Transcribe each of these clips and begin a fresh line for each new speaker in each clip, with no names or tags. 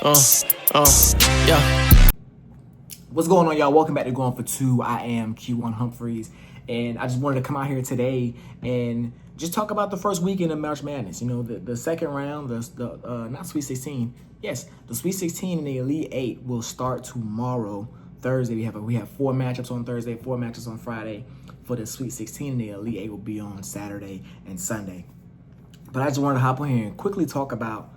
Uh, yeah.
What's going on, y'all? Welcome back to Going for Two. I am Q1 Humphreys, and I just wanted to come out here today and just talk about the first weekend of March Madness. You know, the second round, the not Sweet 16. Yes, the Sweet 16 and the Elite Eight will start tomorrow, Thursday. We have 4 matchups on Thursday, 4 matchups on Friday. For the Sweet 16 and the Elite Eight will be on Saturday and Sunday. But I just wanted to hop on here and quickly talk about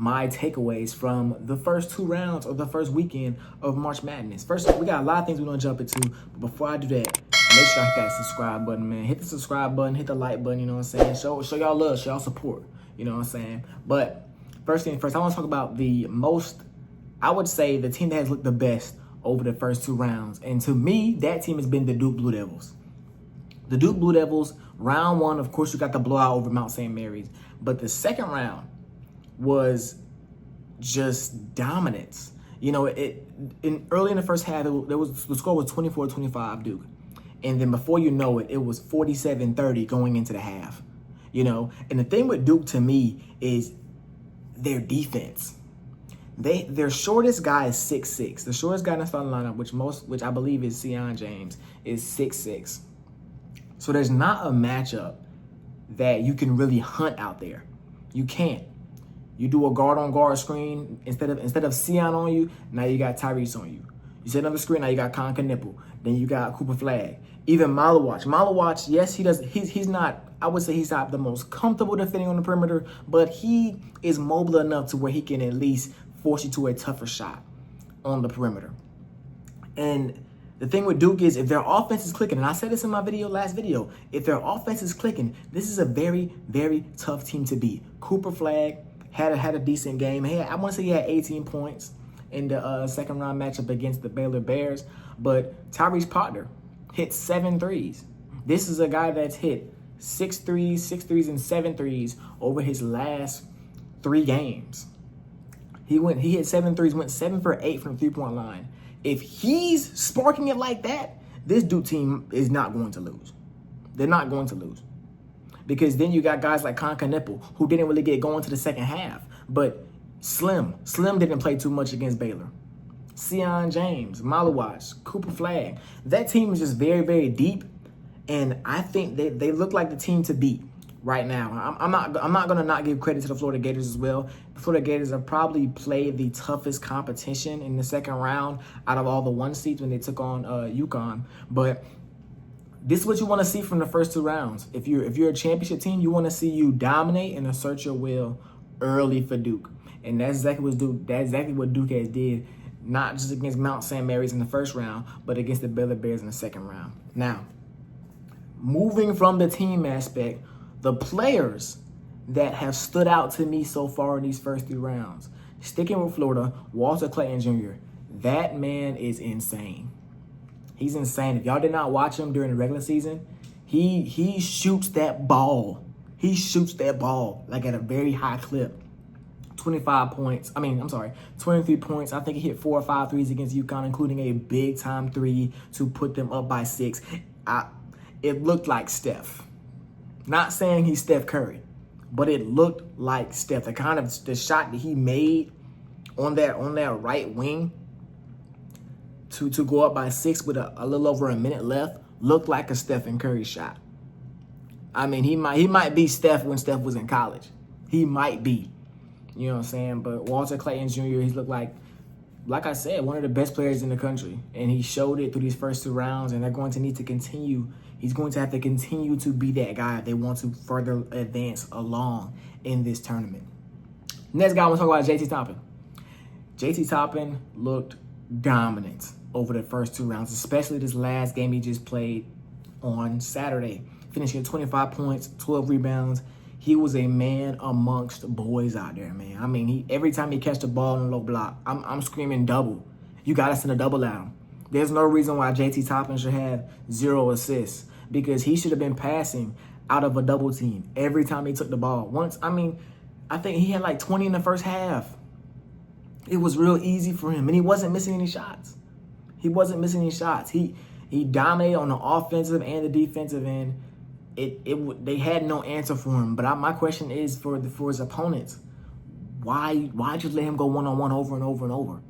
my takeaways from the first 2 rounds of the first weekend of March Madness. First, we got a lot of things we're gonna jump into, but before I do that, make sure I hit that subscribe button, man. Hit the subscribe button, hit the like button, you know what I'm saying? Show y'all love, show y'all support, you know what I'm saying? But first thing first, I wanna talk about I would say the team that has looked the best over the first 2 rounds. And to me, that team has been the Duke Blue Devils. The Duke Blue Devils, round 1, of course, you got the blowout over Mount St. Mary's. But the second round was just dominance. You know, early in the first half, the score was 24-25 Duke. And then before you know it, it was 47-30 going into the half. You know, and the thing with Duke to me is their defense. Their shortest guy is 6'6". The shortest guy in the starting lineup, which I believe is Sion James, is 6'6". So there's not a matchup that you can really hunt out there. You can't. You do a guard-on-guard screen, instead of Sion on you, now you got Tyrese on you. You set another screen, now you got Con Nipple. Then you got Cooper Flag. Even Malawach. Malawach, yes, he's not, I would say he's not the most comfortable defending on the perimeter, but he is mobile enough to where he can at least force you to a tougher shot on the perimeter. And the thing with Duke is if their offense is clicking, and I said this in my last video, if their offense is clicking, this is a very, very tough team to beat. Cooper Flag had a decent game. I want to say he had 18 points in the second round matchup against the Baylor Bears, but Tyrese Potter hit 7 threes. This is a guy that's hit 6 threes, and 7 threes over his last 3 games. He hit 7 threes, went 7 for 8 from the 3-point line. If he's sparking it like that, this Duke team is not going to lose. They're not going to lose. Because then you got guys like Con Nipple, who didn't really get going to the second half. But Slim didn't play too much against Baylor. Sion James, Malawach, Cooper Flag. That team is just very, very deep. And I think they look like the team to beat right now. I'm not gonna not give credit to the Florida Gators as well. The Florida Gators have probably played the toughest competition in the second round out of all the 1 seeds when they took on UConn. But this is what you want to see from the first 2 rounds. If you're a championship team, you want to see you dominate and assert your will early for Duke. And that's exactly what Duke has did, not just against Mount St. Mary's in the first round, but against the Baylor Bears in the second round. Now, moving from the team aspect, the players that have stood out to me so far in these first 3 rounds, sticking with Florida, Walter Clayton Jr., that man is insane. He's insane. If y'all did not watch him during the regular season, he shoots that ball. He shoots that ball like at a very high clip. 23 points. I think he hit 4 or 5 threes against UConn, including a big-time 3 to put them up by 6. It looked like Steph. Not saying he's Steph Curry, but it looked like Steph. The shot that he made on that right wing to go up by 6 with a little over a minute left looked like a Stephen Curry shot. I mean, he might be Steph when Steph was in college. He might be. You know what I'm saying? But Walter Clayton Jr., he's looked like I said, one of the best players in the country. And he showed it through these first 2 rounds, and they're going to need to continue. He's going to have to continue to be that guy if they want to further advance along in this tournament. Next guy I want to talk about is JT Toppin. JT Toppin looked dominant over the first 2 rounds, especially this last game he just played on Saturday, finishing at 25 points, 12 rebounds. He was a man amongst boys out there, man. I mean, every time he catch the ball in a low block, I'm screaming double. You got to send a double at him. There's no reason why JT Toppin should have 0 assists, because he should have been passing out of a double team every time he took the ball. I think he had like 20 in the first half. It was real easy for him, and he wasn't missing any shots. He dominated on the offensive and the defensive end. They had no answer for him. But my question is for his opponents, why just let him go one-on-one over and over and over?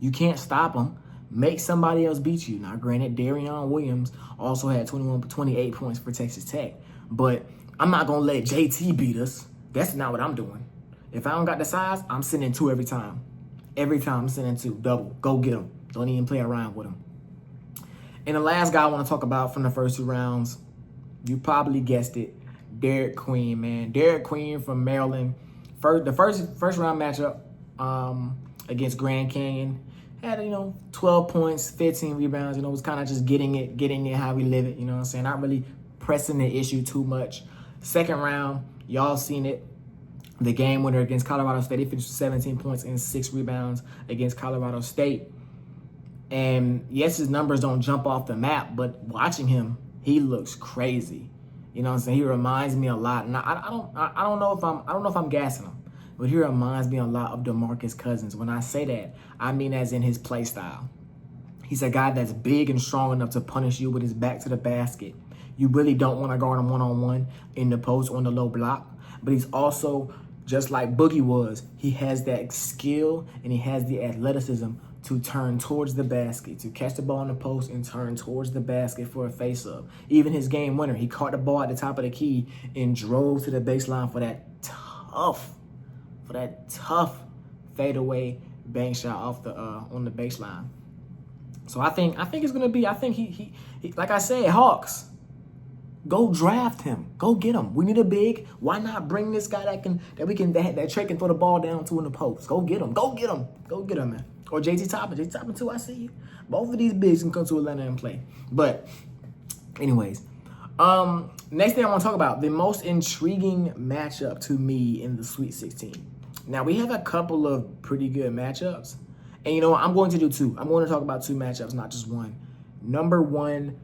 You can't stop him. Make somebody else beat you. Now, granted, Darion Williams also had 28 points for Texas Tech. But I'm not going to let JT beat us. That's not what I'm doing. If I don't got the size, I'm sending 2 every time. Every time I'm sending 2. Double. Go get him. Don't even play around with him. And the last guy I want to talk about from the first 2 rounds, you probably guessed it, Derek Queen, man. Derek Queen from Maryland. The first round matchup against Grand Canyon. Had, 12 points, 15 rebounds, was kind of just getting it how we live it, you know what I'm saying? Not really pressing the issue too much. Second round, y'all seen it. The game winner against Colorado State, he finished with 17 points and 6 rebounds against Colorado State. And yes, his numbers don't jump off the map, but watching him, he looks crazy. You know what I'm saying? He reminds me a lot. And I don't know if I'm gassing him. But he reminds me a lot of DeMarcus Cousins. When I say that, I mean as in his play style. He's a guy that's big and strong enough to punish you with his back to the basket. You really don't want to guard him one-on-one in the post on the low block. But he's also, just like Boogie was, he has that skill and he has the athleticism to turn towards the basket, to catch the ball in the post and turn towards the basket for a face-up. Even his game winner, he caught the ball at the top of the key and drove to the baseline for that tough fadeaway bank shot off the on the baseline. So I think it's gonna be. I think he like I said, Hawks, go draft him, go get him. We need a big. Why not bring this guy that Trey can throw the ball down to in the post? Go get him, man. Or JT Toppin too. I see you. Both of these bigs can come to Atlanta and play. But anyways. Next thing I want to talk about, the most intriguing matchup to me in the Sweet 16. Now, we have a couple of pretty good matchups. And you know what? I'm going to do 2. I'm going to talk about 2 matchups, not just one. Number 1,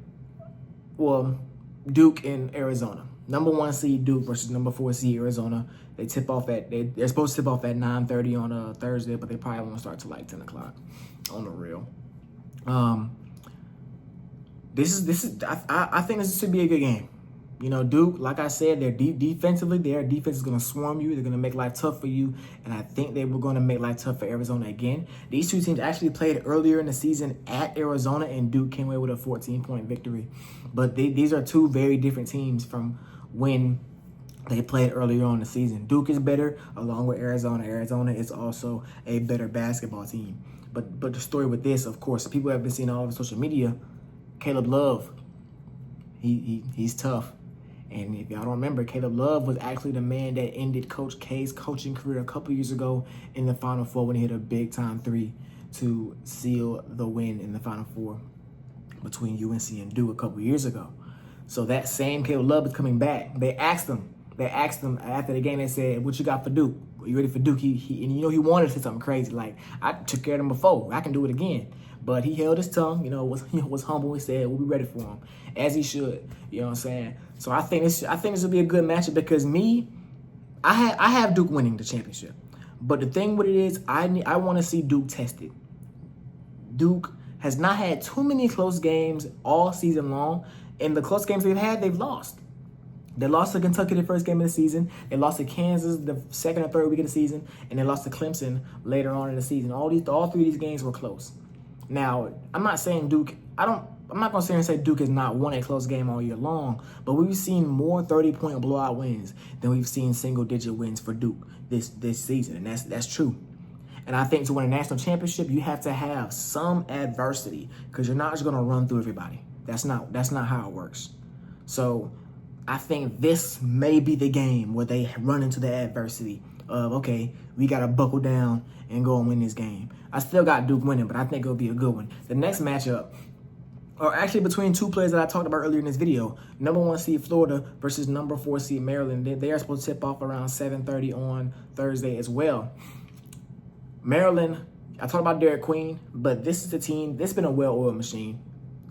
Duke and Arizona. Number 1 seed Duke versus number 4 seed Arizona. They're supposed to tip off at 9:30 on a Thursday, but they probably won't start till like 10 o'clock on the real. I think this should be a good game. Duke, like I said, they're defensively. Their defense is going to swarm you. They're going to make life tough for you. And I think they were going to make life tough for Arizona again. These 2 teams actually played earlier in the season at Arizona, and Duke came away with a 14-point victory. But these are 2 very different teams from when they played earlier on in the season. Duke is better along with Arizona. Arizona is also a better basketball team. But the story with this, of course, people have been seeing all over social media, Caleb Love, he's tough. And if y'all don't remember, Caleb Love was actually the man that ended Coach K's coaching career a couple years ago in the Final Four when he hit a big-time 3 to seal the win in the Final Four between UNC and Duke a couple years ago. So that same Caleb Love is coming back. They asked him after the game, they said, "What you got for Duke? Are you ready for Duke?" He wanted to say something crazy, like, "I took care of him before. I can do it again." But he held his tongue, was humble. He said, "We'll be ready for him," as he should. You know what I'm saying? So I think this will be a good matchup because I have Duke winning the championship. But the thing with it is, I want to see Duke tested. Duke has not had too many close games all season long, and the close games they've had, they've lost. They lost to Kentucky the first game of the season. They lost to Kansas the second or third week of the season, and they lost to Clemson later on in the season. All 3 of these games were close. Now, I'm not saying Duke. I'm not going to sit here and say Duke has not won a close game all year long, but we've seen more 30-point blowout wins than we've seen single-digit wins for Duke this season, and that's true. And I think to win a national championship, you have to have some adversity because you're not just going to run through everybody. That's not how it works. So I think this may be the game where they run into the adversity of, okay, we got to buckle down and go and win this game. I still got Duke winning, but I think it'll be a good one. The next matchup, or actually between 2 players that I talked about earlier in this video, number 1 seed Florida versus number 4 seed Maryland. They are supposed to tip off around 7:30 on Thursday as well. Maryland, I talked about Derek Queen, but this is a team that's been a well-oiled machine,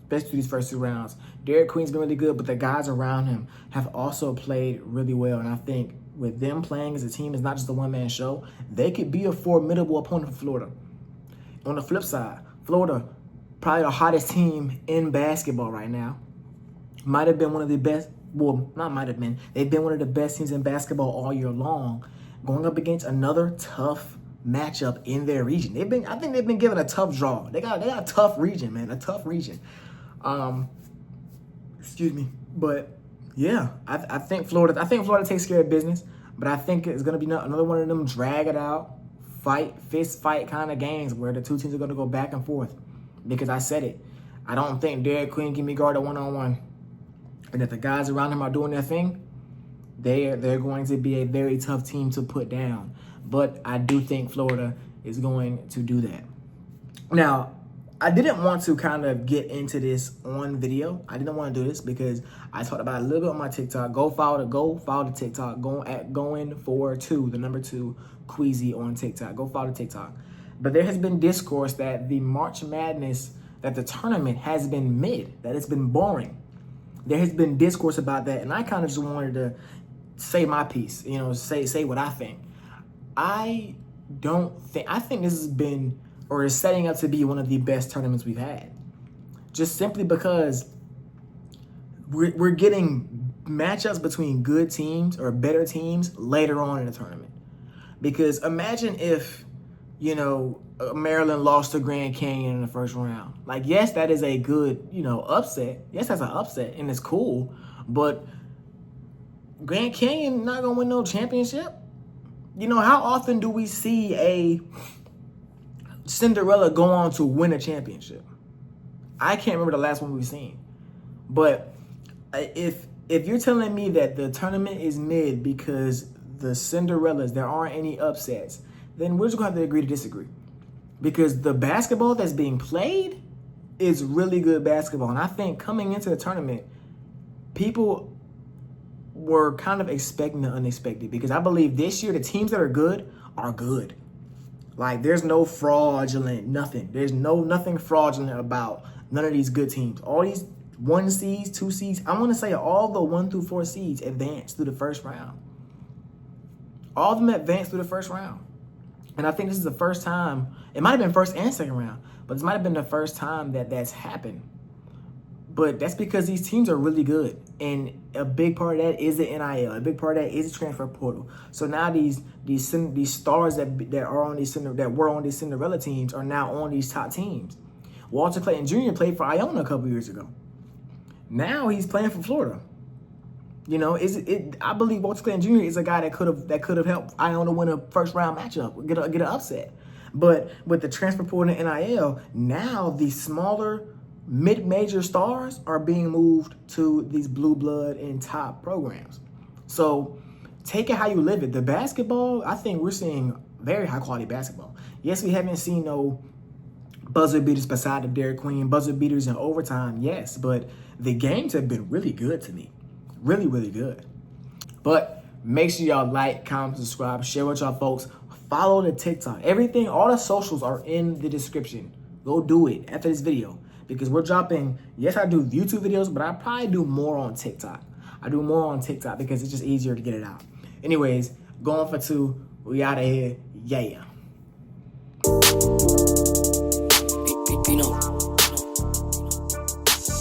especially through these first 2 rounds. Derek Queen's been really good, but the guys around him have also played really well, and I think with them playing as a team, it's not just a one-man show. They could be a formidable opponent for Florida. On the flip side, Florida, probably the hottest team in basketball right now. Might have been one of the best, well, not might have been. They've been one of the best teams in basketball all year long. going up against another tough matchup in their region. I think they've been given a tough draw. They got a tough region, man, a tough region. Excuse me, but yeah, I think Florida takes care of business, but I think it's gonna be another one of them drag it out, fist fight kind of games where the two teams are gonna go back and forth. Because I said it, I don't think Derek Queen can be guarded one-on-one, and if the guys around him are doing their thing, they're going to be a very tough team to put down. But I do think Florida is going to do that. Now, I didn't want to kind of get into this on video. I didn't want to do this because I talked about it a little bit on my TikTok. Go follow the TikTok. Goin for 2, the number 2, Queasy on TikTok. Go follow the TikTok. But there has been discourse that the March Madness, that the tournament has been mid, that it's been boring. There has been discourse about that, and I kind of just wanted to say my piece, say what I think. I think this has been, or is setting up to be, one of the best tournaments we've had. Just simply because we're getting matchups between good teams or better teams later on in the tournament. Because imagine if, Maryland lost to Grand Canyon in the first round. Like, yes, that is a good, upset. Yes, that's an upset, and it's cool. But Grand Canyon not going to win no championship. How often do we see a Cinderella go on to win a championship? I can't remember the last one we've seen. But if you're telling me that the tournament is mid because the Cinderellas, there aren't any upsets, then we're just going to have to agree to disagree. Because the basketball that's being played is really good basketball. And I think coming into the tournament, people were kind of expecting the unexpected. Because I believe this year, the teams that are good are good. Like, there's no fraudulent, nothing. There's nothing fraudulent about none of these good teams. All these 1 seeds, 2 seeds, I want to say all the 1 through 4 seeds advanced through the first round. All of them advanced through the first round. And I think this is the first time, it might have been first and second round, but this might have been the first time that that's happened. But that's because these teams are really good. And a big part of that is the NIL. A big part of that is the transfer portal. So now these stars that were on these Cinderella teams are now on these top teams. Walter Clayton Jr. played for Iona a couple years ago. Now he's playing for Florida. I believe Walter Clayton Jr. is a guy that could have helped Iona win a first round matchup, get an upset. But with the transfer portal and NIL, now the smaller mid-major stars are being moved to these blue blood and top programs. So take it how you live it. The basketball, I think we're seeing very high quality basketball. Yes, we haven't seen no buzzer beaters beside the Derek Queen, buzzer beaters in overtime, yes, but the games have been really good to me. Really, really good. But make sure y'all like, comment, subscribe, share with y'all folks. Follow the TikTok. Everything, all the socials are in the description. Go do it after this video. Because we're dropping, yes, I do YouTube videos, but I probably do more on TikTok. I do more on TikTok because it's just easier to get it out. Anyways, Goin for 2. We out of here. Yeah.